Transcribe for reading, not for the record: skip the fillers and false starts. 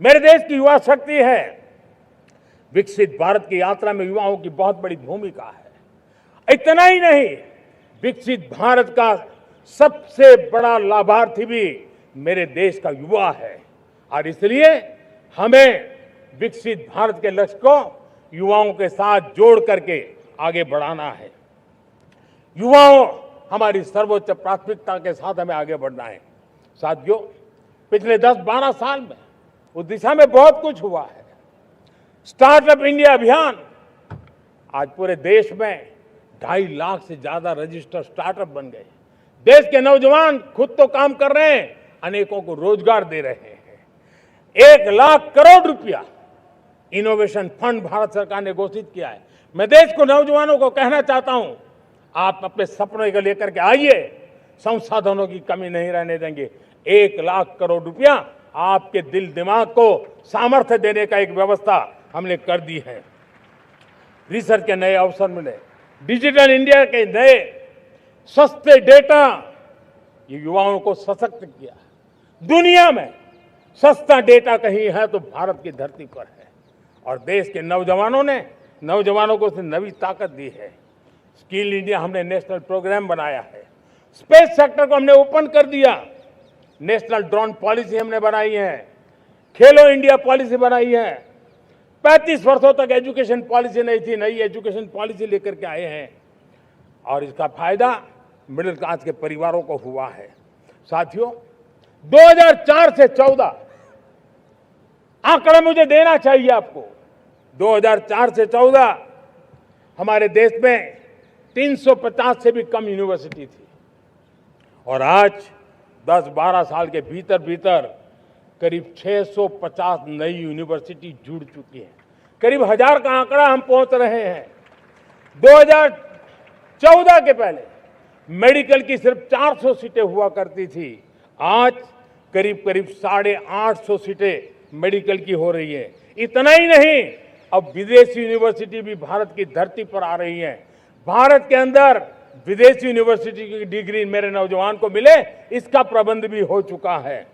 मेरे देश की युवा शक्ति है। विकसित भारत की यात्रा में युवाओं की बहुत बड़ी भूमिका है। इतना ही नहीं, विकसित भारत का सबसे बड़ा लाभार्थी भी मेरे देश का युवा है और इसलिए हमें विकसित भारत के लक्ष्य को युवाओं के साथ जोड़ करके आगे बढ़ाना है। युवाओं हमारी सर्वोच्च प्राथमिकता के साथ हमें आगे बढ़ना है। साथियों, पिछले 10-12 साल में उस दिशा में बहुत कुछ हुआ है। स्टार्टअप इंडिया अभियान, आज पूरे देश में 2.5 लाख से ज्यादा रजिस्टर्ड स्टार्टअप बन गए। देश के नौजवान खुद तो काम कर रहे हैं, अनेकों को रोजगार दे रहे हैं। 1 लाख करोड़ रुपया इनोवेशन फंड भारत सरकार ने घोषित किया है। मैं देश को, नौजवानों को कहना चाहता हूं, आप अपने सपनों को लेकर के आइए, संसाधनों की कमी नहीं रहने देंगे। 1 लाख करोड़ रुपया आपके दिल दिमाग को सामर्थ्य देने का एक व्यवस्था हमने कर दी है। रिसर्च के नए अवसर मिले, डिजिटल इंडिया के नए सस्ते डेटा, ये युवाओं को सशक्त किया। दुनिया में सस्ता डेटा कहीं है तो भारत की धरती पर है और देश के नौजवानों को नई ताकत दी है। स्किल इंडिया हमने नेशनल प्रोग्राम बनाया है। स्पेस सेक्टर को हमने ओपन कर दिया। नेशनल ड्रोन पॉलिसी हमने बनाई है। खेलो इंडिया पॉलिसी बनाई है। 35 वर्षों तक एजुकेशन पॉलिसी नहीं थी, नई एजुकेशन पॉलिसी लेकर के आए हैं और इसका फायदा मिडिल क्लास के परिवारों को हुआ है। साथियों, 2004 से 14 आंकड़ा मुझे देना चाहिए आपको। 2004 से 14 हमारे देश में 350 से भी कम यूनिवर्सिटी थी और आज 10-12 साल के भीतर भीतर करीब 650 नई यूनिवर्सिटी जुड़ चुकी है। करीब 1000 का आंकड़ा हम पहुंच रहे हैं। 2014 के पहले मेडिकल की सिर्फ 400 सीटें हुआ करती थी, आज करीब 850 सीटें मेडिकल की हो रही है। इतना ही नहीं, अब विदेशी यूनिवर्सिटी भी भारत की धरती पर आ रही है। भारत के अंदर विदेशी यूनिवर्सिटी की डिग्री मेरे नौजवान को मिले, इसका प्रबंध भी हो चुका है।